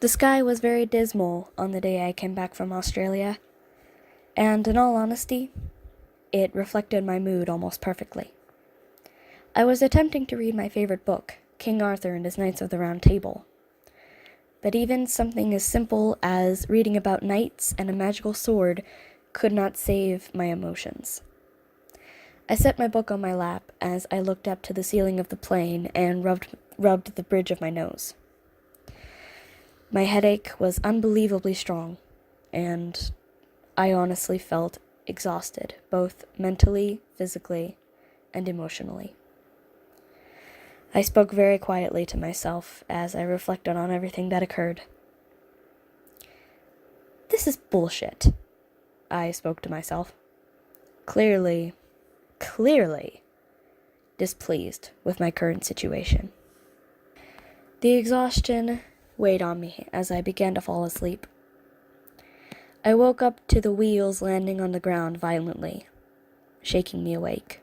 The sky was very dismal on the day I came back from Australia, and in all honesty, it reflected my mood almost perfectly. I was attempting to read my favorite book, King Arthur and his Knights of the Round Table, but even something as simple as reading about knights and a magical sword could not save my emotions. I set my book on my lap as I looked up to the ceiling of the plane and rubbed the bridge of my nose. My headache was unbelievably strong, and I honestly felt exhausted, both mentally, physically, and emotionally. I spoke very quietly to myself as I reflected on everything that occurred. This is bullshit, I spoke to myself, clearly displeased with my current situation. The exhaustion weighed on me as I began to fall asleep. I woke up to the wheels landing on the ground violently, shaking me awake.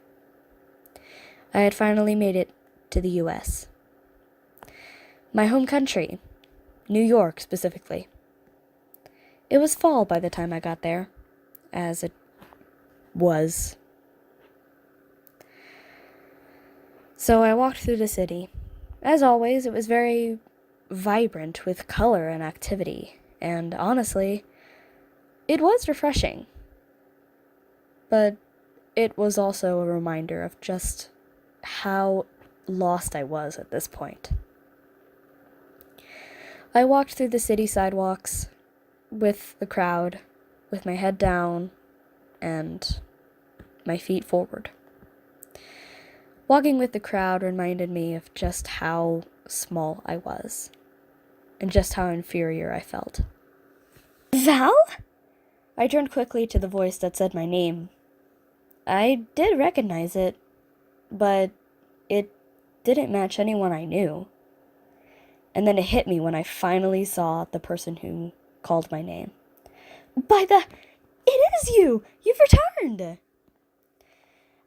I had finally made it to the U.S. My home country, New York specifically. It was fall by the time I got there, as it was. So I walked through the city. As always, it was very vibrant with color and activity, and honestly, it was refreshing. But it was also a reminder of just how lost I was at this point. I walked through the city sidewalks with the crowd, with my head down and my feet forward. Walking with the crowd reminded me of just how small I was, and just how inferior I felt. Val? I turned quickly to the voice that said my name. I did recognize it, but it didn't match anyone I knew. And then it hit me when I finally saw the person who called my name. It is you! You've returned!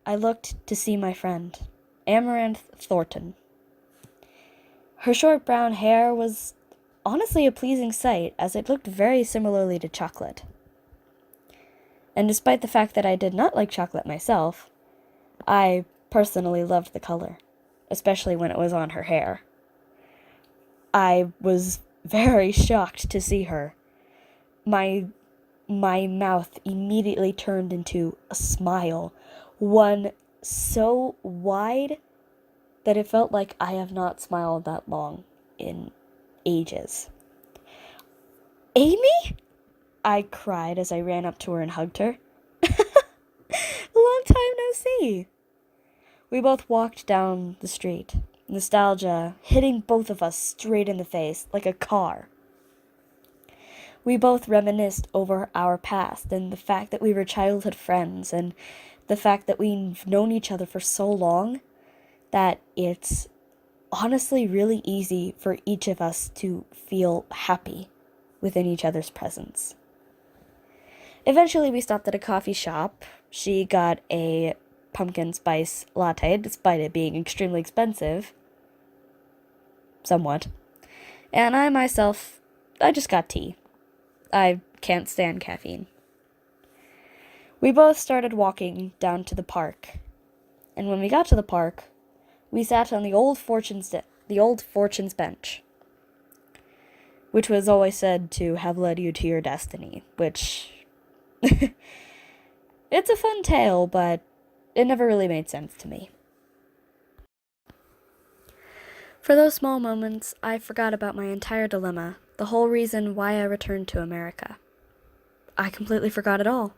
I looked to see my friend, Amaranth Thornton. Her short brown hair was honestly a pleasing sight, as it looked very similarly to chocolate. And despite the fact that I did not like chocolate myself, I personally loved the color, especially when it was on her hair. I was very shocked to see her. My mouth immediately turned into a smile, one so wide that it felt like I have not smiled that long in ages. Amy? I cried as I ran up to her and hugged her. Long time no see. We both walked down the street, nostalgia hitting both of us straight in the face like a car. We both reminisced over our past and the fact that we were childhood friends and the fact that we've known each other for so long that it's honestly really easy for each of us to feel happy within each other's presence. Eventually, we stopped at a coffee shop. She got a pumpkin spice latte, despite it being extremely expensive. Somewhat. And I just got tea. I can't stand caffeine. We both started walking down to the park. And when we got to the park, we sat on the old Fortune's bench, which was always said to have led you to your destiny, which it's a fun tale, but it never really made sense to me. For those small moments, I forgot about my entire dilemma, the whole reason why I returned to America. I completely forgot it all.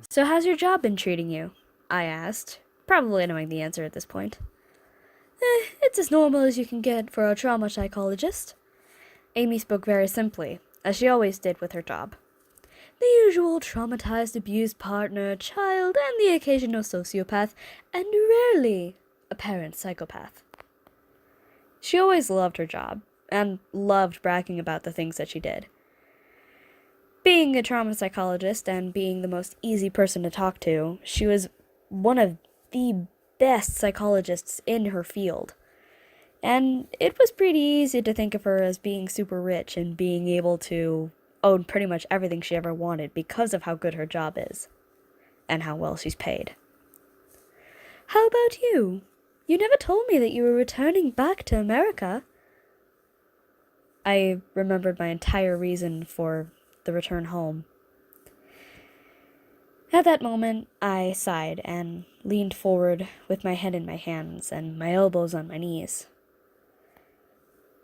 So how's your job been treating you? I asked, probably knowing the answer at this point. It's as normal as you can get for a trauma psychologist. Amy spoke very simply, as she always did with her job. The usual traumatized, abused partner, child, and the occasional sociopath, and rarely a parent psychopath. She always loved her job, and loved bragging about the things that she did. Being a trauma psychologist and being the most easy person to talk to, she was one of the best psychologists in her field. And it was pretty easy to think of her as being super rich and being able to own pretty much everything she ever wanted because of how good her job is and how well she's paid. How about you? You never told me that you were returning back to America. I remembered my entire reason for the return home. At that moment, I sighed and leaned forward with my head in my hands and my elbows on my knees.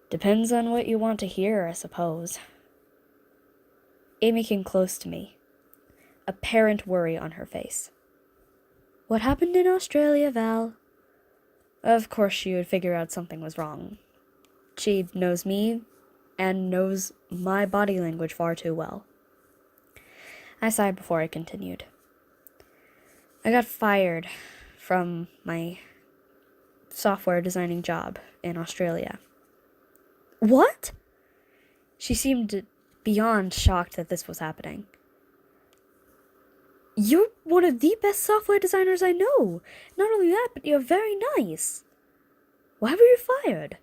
Depends on what you want to hear, I suppose. Amy came close to me, apparent worry on her face. What happened in Australia, Val? Of course she would figure out something was wrong. She knows me and knows my body language far too well. I sighed before I continued. I got fired from my software designing job in Australia. What? She seemed beyond shocked that this was happening. You're one of the best software designers I know. Not only that, but you're very nice. Why were you fired?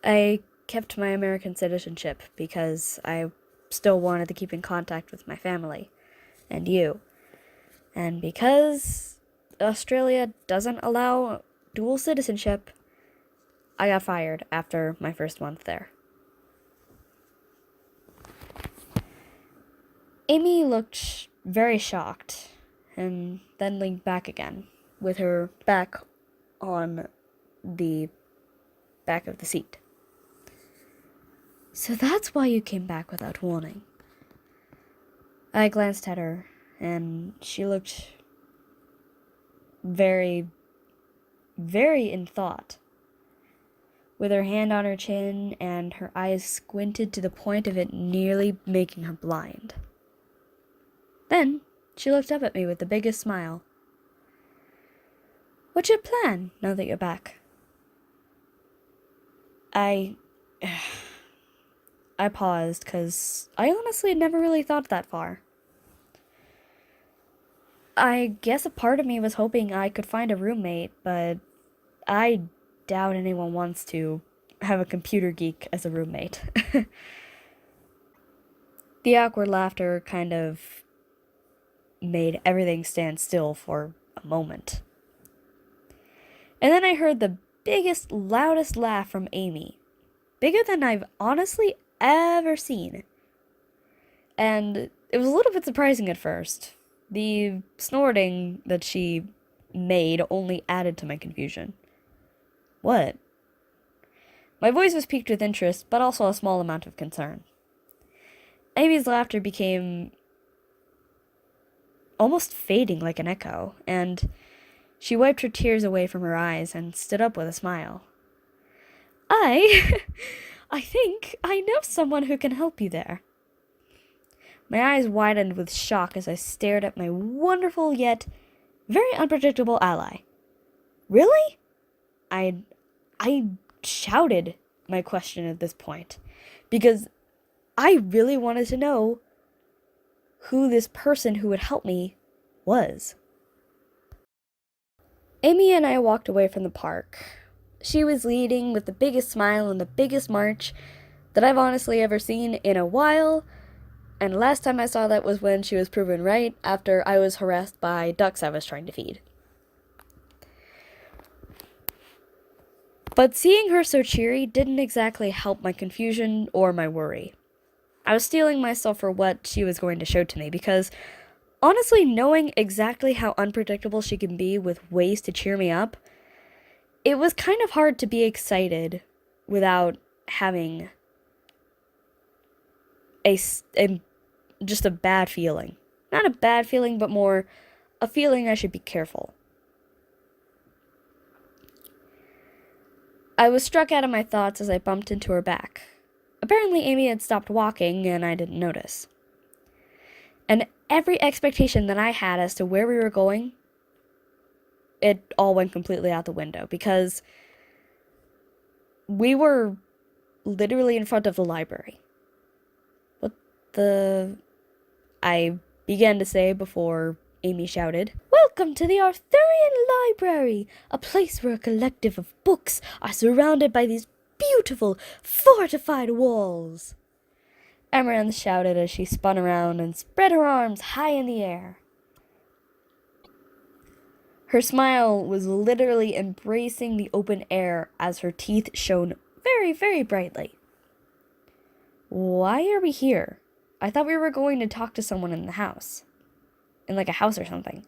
I kept my American citizenship because I still wanted to keep in contact with my family and you. And because Australia doesn't allow dual citizenship, I got fired after my first month there. Amy looked very shocked and then leaned back again with her back on the back of the seat. So that's why you came back without warning. I glanced at her, and she looked very, very in thought, with her hand on her chin and her eyes squinted to the point of it nearly making her blind. Then she looked up at me with the biggest smile. What's your plan now that you're back? I paused because I honestly never really thought that far. I guess a part of me was hoping I could find a roommate, but I doubt anyone wants to have a computer geek as a roommate. The awkward laughter kind of made everything stand still for a moment. And then I heard the biggest, loudest laugh from Amy. Bigger than I've honestly ever seen. And it was a little bit surprising at first. The snorting that she made only added to my confusion. What? My voice was piqued with interest, but also a small amount of concern. Amy's laughter became almost fading like an echo, and she wiped her tears away from her eyes and stood up with a smile. I think I know someone who can help you there. My eyes widened with shock as I stared at my wonderful yet very unpredictable ally. Really? I shouted my question at this point, because I really wanted to know who this person who would help me was. Amy and I walked away from the park. She was leading with the biggest smile and the biggest march that I've honestly ever seen in a while, and last time I saw that was when she was proven right after I was harassed by ducks I was trying to feed. But seeing her so cheery didn't exactly help my confusion or my worry. I was steeling myself for what she was going to show to me, because honestly, knowing exactly how unpredictable she can be with ways to cheer me up, it was kind of hard to be excited without having just a bad feeling. Not a bad feeling, but more a feeling I should be careful. I was struck out of my thoughts as I bumped into her back. Apparently, Amy had stopped walking, and I didn't notice. And every expectation that I had as to where we were going, it all went completely out the window, because we were literally in front of the library. I began to say before Amy shouted. "Welcome to the Arthurian Library, a place where a collective of books are surrounded by these beautiful, fortified walls." Amaranth shouted as she spun around and spread her arms high in the air. Her smile was literally embracing the open air as her teeth shone very, very brightly. "Why are we here? I thought we were going to talk to someone in the house. In like a house or something."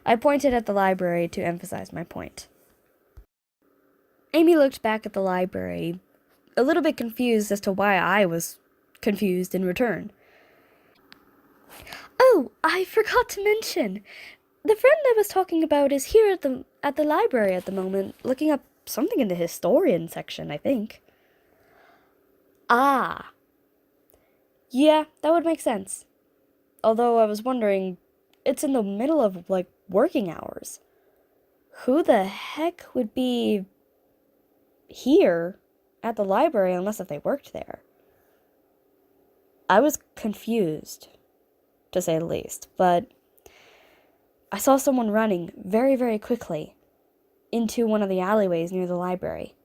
I pointed at the library to emphasize my point. Amy looked back at the library, a little bit confused as to why I was confused in return. "Oh, I forgot to mention. The friend I was talking about is here at the library at the moment, looking up something in the historian section, I think." "Ah. Yeah, that would make sense. Although I was wondering, it's in the middle of, like, working hours. Who the heck would be here at the library unless if they worked there?" I was confused, to say the least, but I saw someone running very, very quickly into one of the alleyways near the library.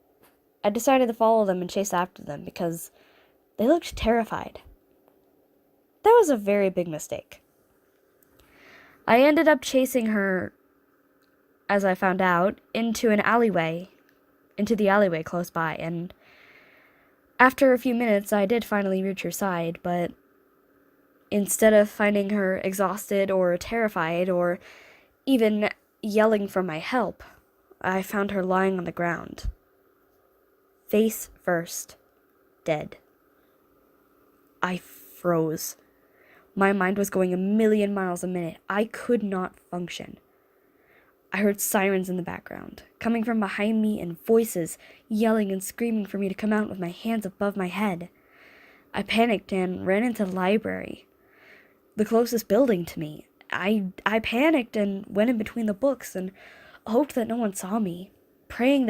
I decided to follow them and chase after them because they looked terrified. That was a very big mistake. I ended up chasing her, as I found out, into the alleyway close by, and after a few minutes I did finally reach her side, but instead of finding her exhausted or terrified or even yelling for my help, I found her lying on the ground, face first, dead. I froze. My mind was going a million miles a minute. I could not function. I heard sirens in the background, coming from behind me, and voices yelling and screaming for me to come out with my hands above my head. I panicked and ran into the library, the closest building to me. I panicked and went in between the books and hoped that no one saw me, praying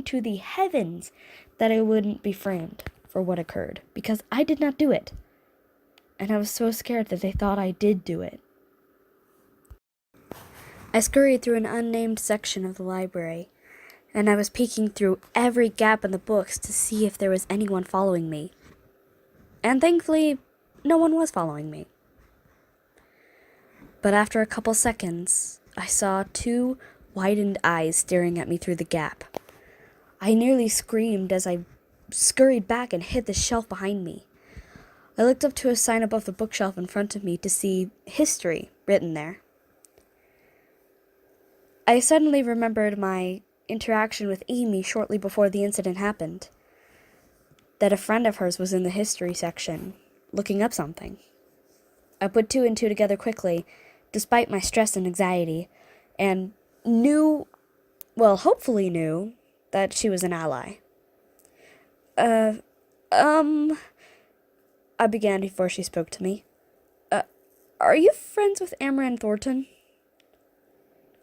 to the heavens that I wouldn't be framed for what occurred, because I did not do it. And I was so scared that they thought I did do it. I scurried through an unnamed section of the library, and I was peeking through every gap in the books to see if there was anyone following me. And thankfully, no one was following me. But after a couple seconds, I saw two widened eyes staring at me through the gap. I nearly screamed as I scurried back and hit the shelf behind me. I looked up to a sign above the bookshelf in front of me to see history written there. I suddenly remembered my interaction with Amy shortly before the incident happened. That a friend of hers was in the history section, looking up something. I put two and two together quickly, despite my stress and anxiety, and hopefully knew, that she was an ally. I began before she spoke to me. Are you friends with Amaranth Thornton?"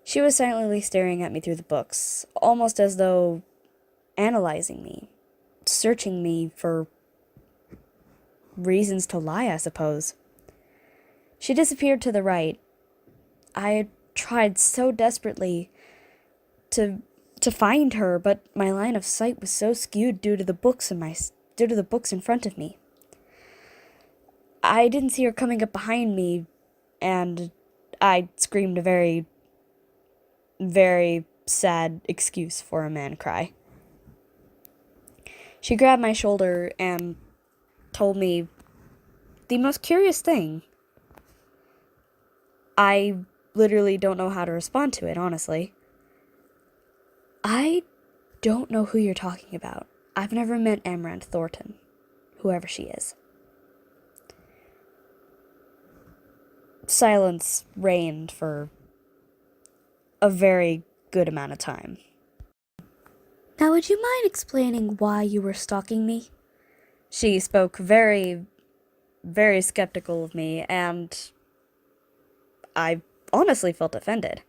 She was silently staring at me through the books, almost as though analyzing me, searching me for reasons to lie, I suppose. She disappeared to the right. I had tried so desperately to find her, but my line of sight was so skewed due to the books in front of me. I didn't see her coming up behind me, and I screamed a very, very sad excuse for a man cry. She grabbed my shoulder and told me the most curious thing. I literally don't know how to respond to it, honestly. "I don't know who you're talking about. I've never met Amaranth Thornton, whoever she is." Silence reigned for a very good amount of time. "Now, would you mind explaining why you were stalking me?" She spoke very, very skeptical of me, and I honestly felt offended.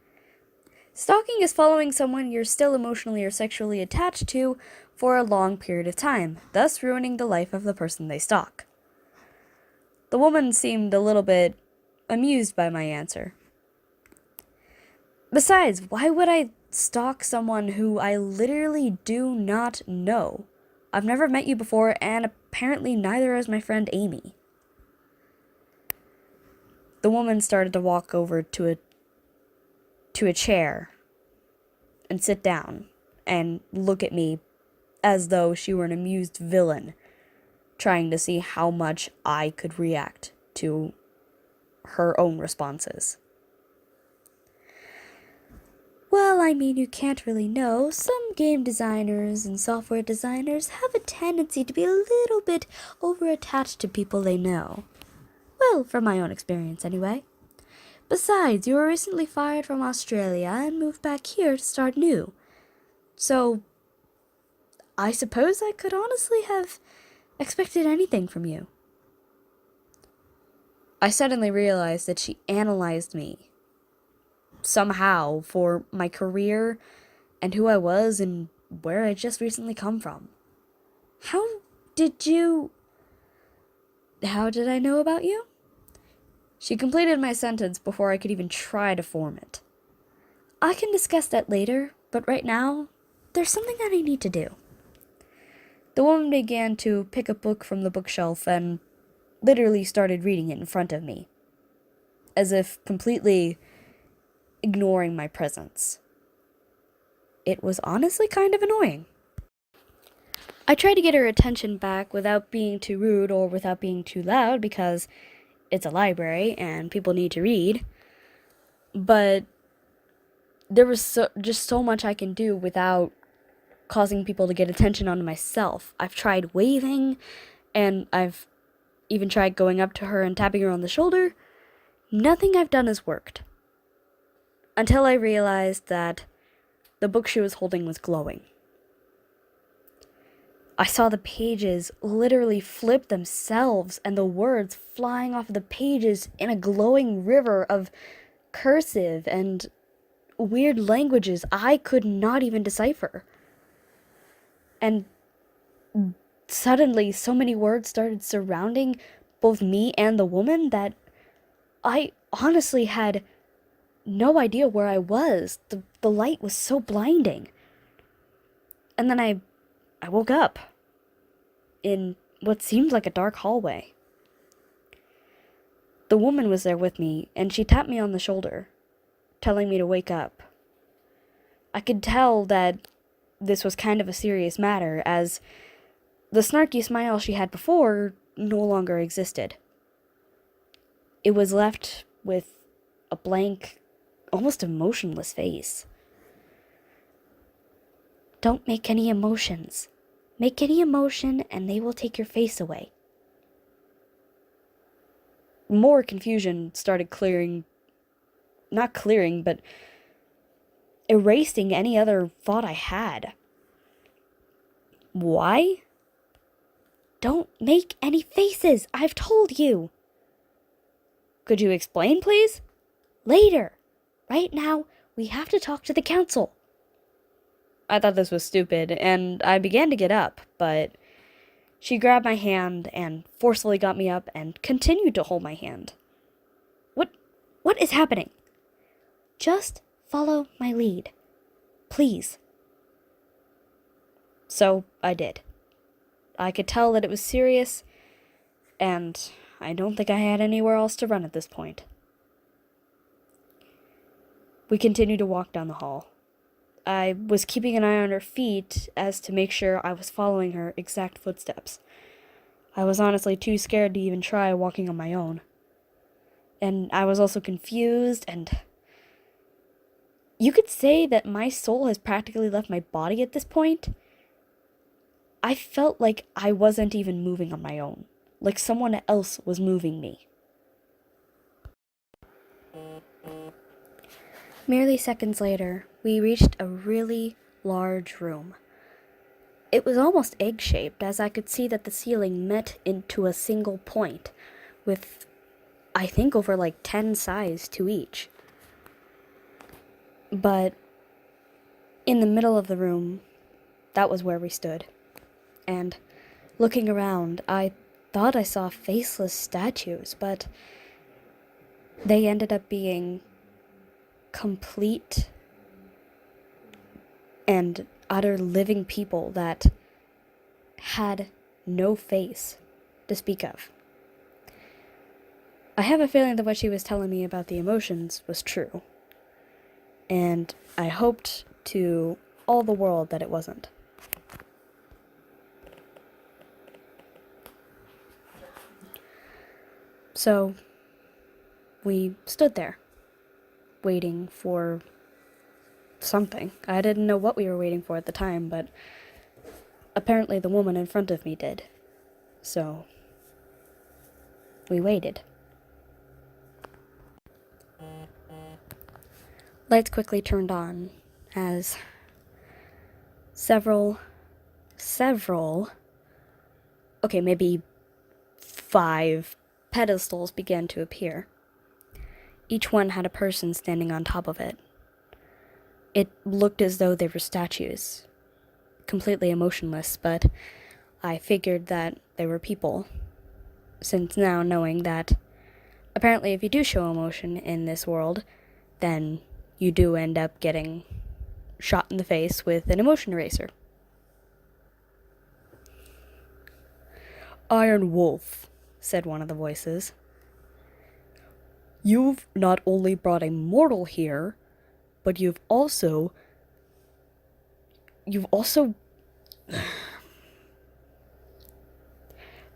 Stalking is following someone you're still emotionally or sexually attached to for a long period of time, thus ruining the life of the person they stalk. The woman seemed a little bit amused by my answer, Besides, why would I stalk someone who I literally do not know? I've never met you before, and apparently neither has my friend Amy. The woman started to walk over to a chair and sit down and look at me as though she were an amused villain, trying to see how much I could react to her own responses. Well, I mean, you can't really know. Some game designers and software designers have a tendency to be a little bit over-attached to people they know. Well, from my own experience, anyway. Besides, you were recently fired from Australia and moved back here to start new. So, I suppose I could honestly have expected anything from you. I suddenly realized that she analyzed me somehow for my career and who I was and where I just recently come from. How did I know about you? She completed my sentence before I could even try to form it. I can discuss that later, but right now, there's something that I need to do. The woman began to pick a book from the bookshelf and literally started reading it in front of me, as if completely ignoring my presence. It was honestly kind of annoying. I tried to get her attention back without being too rude or without being too loud because it's a library and people need to read. But there was just so much I can do without causing people to get attention onto myself. I've tried waving, and I've even tried going up to her and tapping her on the shoulder. Nothing I've done has worked. Until I realized that the book she was holding was glowing. I saw the pages literally flip themselves and the words flying off of the pages in a glowing river of cursive and weird languages I could not even decipher. And suddenly, so many words started surrounding both me and the woman that I honestly had no idea where I was. The light was so blinding. And then I woke up in what seemed like a dark hallway. The woman was there with me, and she tapped me on the shoulder, telling me to wake up. I could tell that this was kind of a serious matter, as the snarky smile she had before no longer existed. It was left with a blank, almost emotionless face. Don't make any emotions. Make any emotion and they will take your face away. More confusion started but erasing any other thought I had. Why? Don't make any faces, I've told you. Could you explain, please? Later. Right now, we have to talk to the council. I thought this was stupid, and I began to get up, but she grabbed my hand and forcefully got me up and continued to hold my hand. What is happening? Just follow my lead. Please. So I did. I could tell that it was serious, and I don't think I had anywhere else to run at this point. We continued to walk down the hall. I was keeping an eye on her feet as to make sure I was following her exact footsteps. I was honestly too scared to even try walking on my own. And I was also confused, and you could say that my soul has practically left my body at this point. I felt like I wasn't even moving on my own, like someone else was moving me. Merely seconds later, we reached a really large room. It was almost egg-shaped, as I could see that the ceiling met into a single point, with, I think, over like 10 sides to each. But in the middle of the room, that was where we stood. And looking around, I thought I saw faceless statues, but they ended up being complete and utter living people that had no face to speak of. I have a feeling that what she was telling me about the emotions was true, and I hoped to all the world that it wasn't. So, we stood there, waiting for something. I didn't know what we were waiting for at the time, but apparently the woman in front of me did. So, we waited. Lights quickly turned on as maybe 5 pedestals began to appear. Each one had a person standing on top of it. It looked as though they were statues, completely emotionless, but I figured that they were people, since now knowing that apparently if you do show emotion in this world, then you do end up getting shot in the face with an emotion eraser. "Iron Wolf," said one of the voices. "You've not only brought a mortal here, but you've also...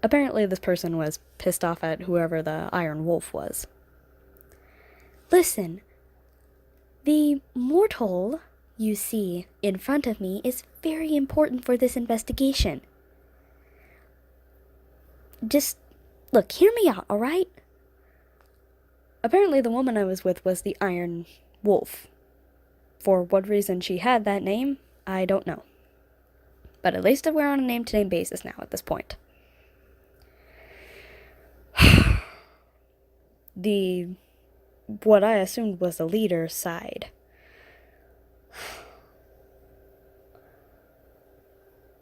Apparently this person was pissed off at whoever the Iron Wolf was. "Listen, the mortal you see in front of me is very important for this investigation. Just, look, hear me out, alright?" Apparently the woman I was with was the Iron Wolf. For what reason she had that name, I don't know. But at least we're on a name-to-name basis now at this point. What I assumed was the leader's side.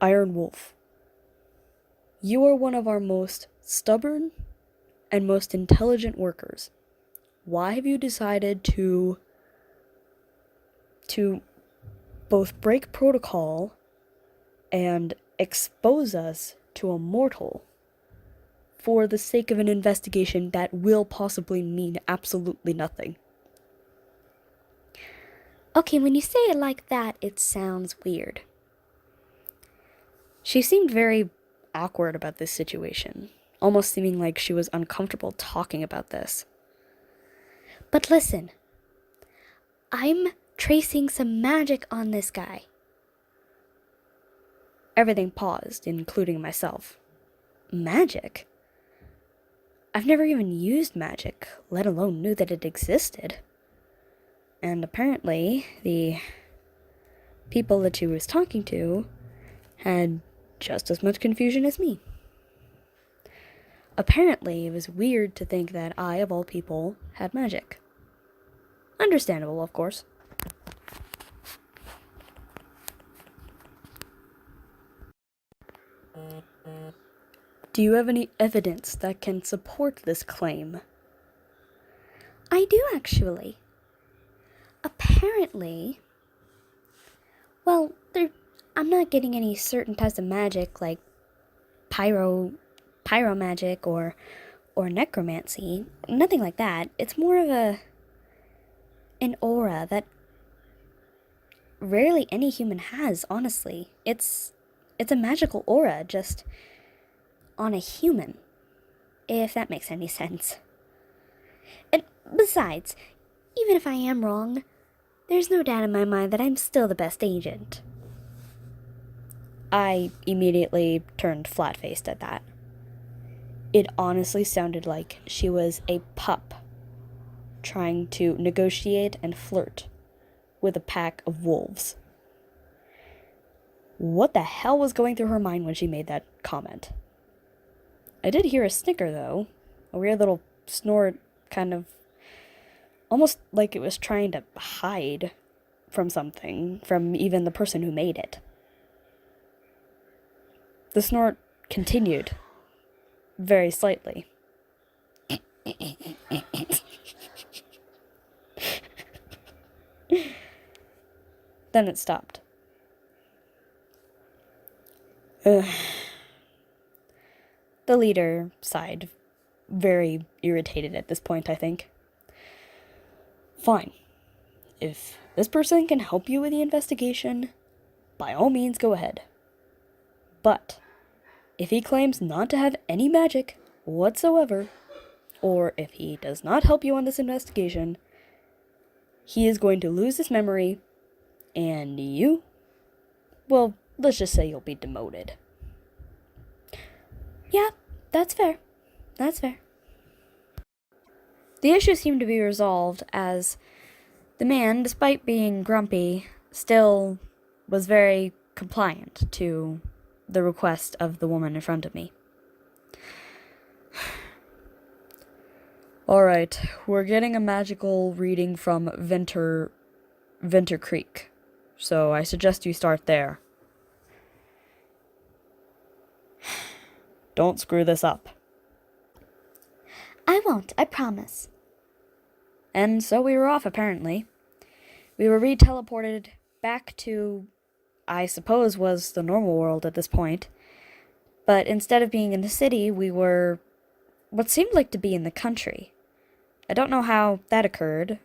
"Iron Wolf, you are one of our most stubborn and most intelligent workers. Why have you decided to both break protocol and expose us to a mortal for the sake of an investigation that will possibly mean absolutely nothing?" Okay, when you say it like that, it sounds weird. She seemed very awkward about this situation, almost seeming like she was uncomfortable talking about this. "But listen, I'm tracing some magic on this guy." Everything paused, including myself. Magic? I've never even used magic, let alone knew that it existed. And apparently, the people that she was talking to had just as much confusion as me. Apparently, it was weird to think that I, of all people, had magic. Understandable, of course. "Do you have any evidence that can support this claim?" "I do, actually. Apparently... Well, I'm not getting any certain types of magic like pyro magic or necromancy. Nothing like that. It's more of an aura that rarely any human has, honestly. It's a magical aura, just on a human, if that makes any sense. And besides, even if I am wrong, there's no doubt in my mind that I'm still the best agent." I immediately turned flat-faced at that. It honestly sounded like she was a pup trying to negotiate and flirt with a pack of wolves. What the hell was going through her mind when she made that comment? I did hear a snicker, though. A weird little snort, kind of almost like it was trying to hide from something, from even the person who made it. The snort continued, very slightly. Then it stopped. The leader sighed, very irritated at this point, I think. Fine. If this person can help you with the investigation, by all means go ahead. But if he claims not to have any magic whatsoever, or if he does not help you on this investigation, he is going to lose his memory, and you, well, let's just say you'll be demoted. Yeah, that's fair. That's fair. The issue seemed to be resolved as the man, despite being grumpy, still was very compliant to the request of the woman in front of me. Alright, we're getting a magical reading from Venter Creek, so I suggest you start there. Don't screw this up. I won't, I promise. And so we were off, apparently. We were re-teleported back to, I suppose, was the normal world at this point. But instead of being in the city, we were what seemed like to be in the country. I don't know how that occurred,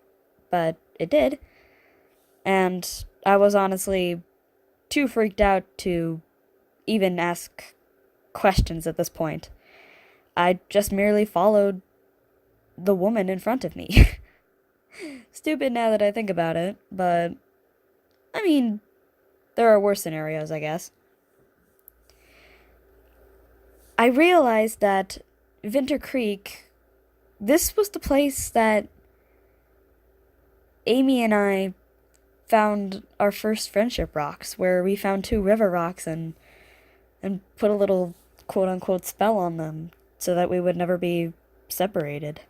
but it did. And I was honestly too freaked out to even ask questions at this point. I just merely followed the woman in front of me. Stupid now that I think about it, but I mean, there are worse scenarios, I guess. I realized that Venter Creek, this was the place that Amy and I found our first friendship rocks, where we found 2 river rocks and put a little quote-unquote spell on them so that we would never be separated.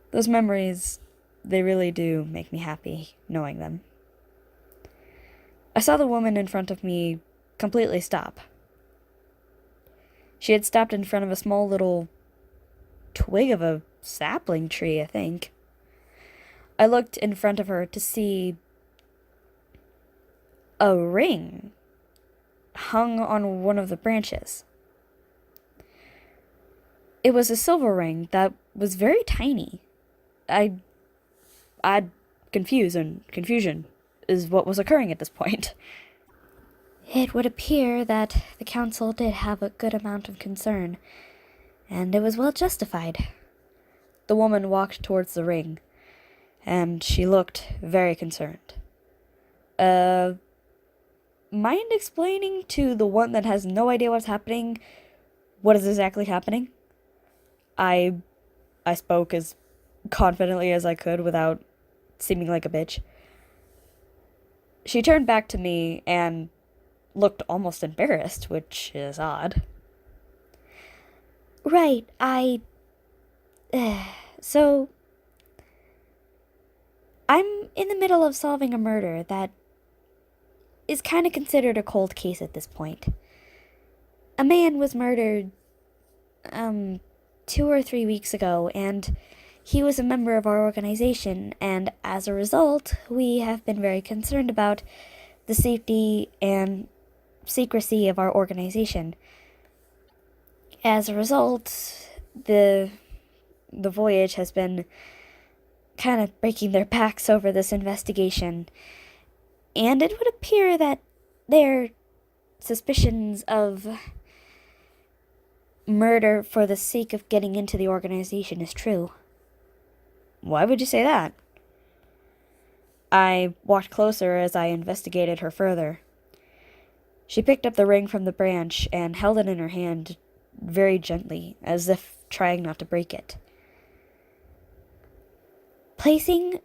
Those memories, they really do make me happy knowing them. I saw the woman in front of me completely stop. She had stopped in front of a small little twig of a sapling tree, I think. I looked in front of her to see a ring hung on one of the branches. It was a silver ring that was very tiny. Confusion is what was occurring at this point. It would appear that the council did have a good amount of concern, and it was well justified. The woman walked towards the ring, and she looked very concerned. Mind explaining to the one that has no idea what's happening what is exactly happening? I spoke as confidently as I could without seeming like a bitch. She turned back to me and looked almost embarrassed, which is odd. Right, so, I'm in the middle of solving a murder that is kind of considered a cold case at this point. A man was murdered, 2 or 3 weeks ago, and he was a member of our organization, and as a result, we have been very concerned about the safety and secrecy of our organization. As a result, the Voyage has been kind of breaking their backs over this investigation, and it would appear that their suspicions of murder for the sake of getting into the organization is true. Why would you say that? I walked closer as I investigated her further. She picked up the ring from the branch and held it in her hand very gently, as if trying not to break it. Placing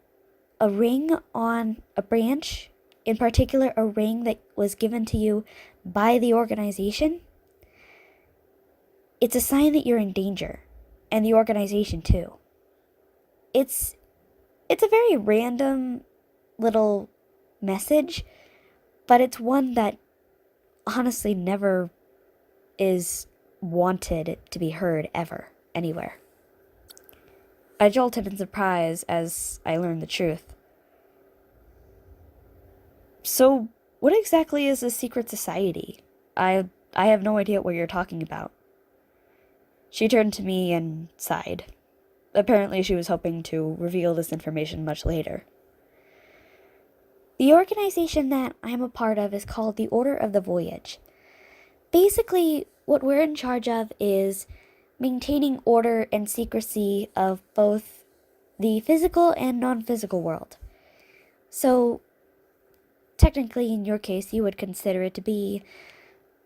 a ring on a branch, in particular a ring that was given to you by the organization, it's a sign that you're in danger, and the organization too. It's a very random little message, but it's one that honestly never is wanted to be heard ever, anywhere. I jolted in surprise as I learned the truth. So, what exactly is a secret society? I have no idea what you're talking about. She turned to me and sighed. Apparently, she was hoping to reveal this information much later. The organization that I'm a part of is called the Order of the Voyage. Basically, what we're in charge of is maintaining order and secrecy of both the physical and non-physical world. So, technically, in your case, you would consider it to be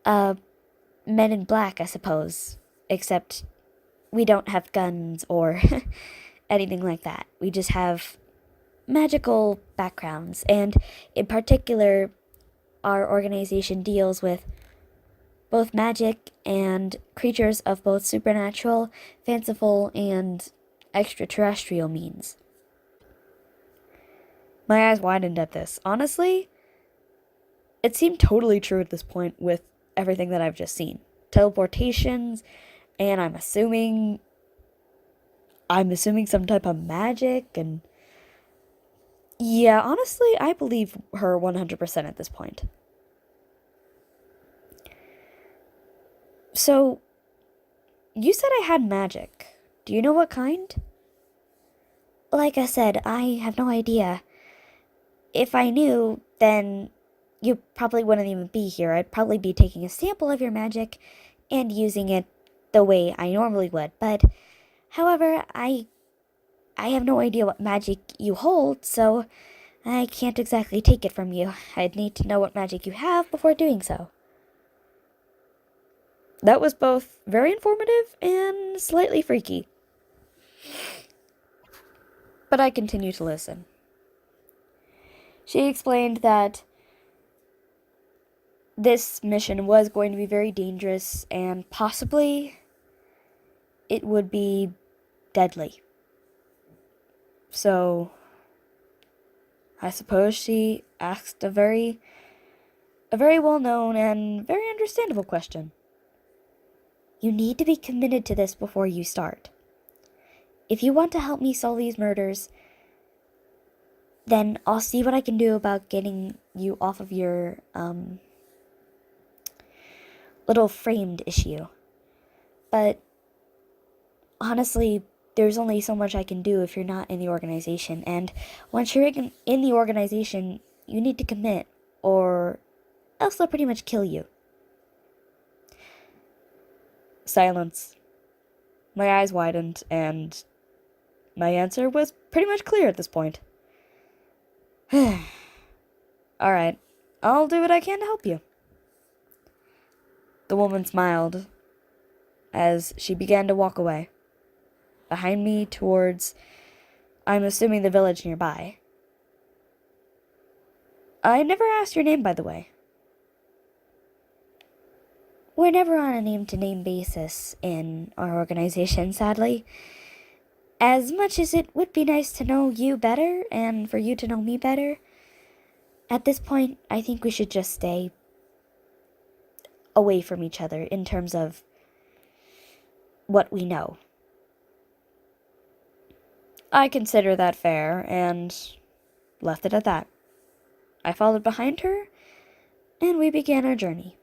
Men in Black, I suppose. Except we don't have guns or anything like that. We just have magical backgrounds, and in particular, our organization deals with both magic and creatures of both supernatural, fanciful, and extraterrestrial means. My eyes widened at this. Honestly, it seemed totally true at this point with everything that I've just seen. Teleportations, and I'm assuming some type of magic, and yeah, honestly, I believe her 100% at this point. So, you said I had magic. Do you know what kind? Like I said, I have no idea. If I knew, then you probably wouldn't even be here. I'd probably be taking a sample of your magic and using it the way I normally would. But, however, I have no idea what magic you hold, so I can't exactly take it from you. I'd need to know what magic you have before doing so. That was both very informative and slightly freaky. But I continued to listen. She explained that this mission was going to be very dangerous and possibly it would be deadly. So, I suppose she asked a very well-known and very understandable question. You need to be committed to this before you start. If you want to help me solve these murders, then I'll see what I can do about getting you off of your, little framed issue. But, honestly, there's only so much I can do if you're not in the organization, and once you're in the organization, you need to commit, or else they'll pretty much kill you. Silence. My eyes widened, and my answer was pretty much clear at this point. Alright, I'll do what I can to help you. The woman smiled as she began to walk away. Behind me towards, I'm assuming, the village nearby. I never asked your name, by the way. We're never on a name-to-name basis in our organization, sadly. As much as it would be nice to know you better, and for you to know me better, at this point, I think we should just stay away from each other in terms of what we know. I consider that fair, and left it at that. I followed behind her, and we began our journey.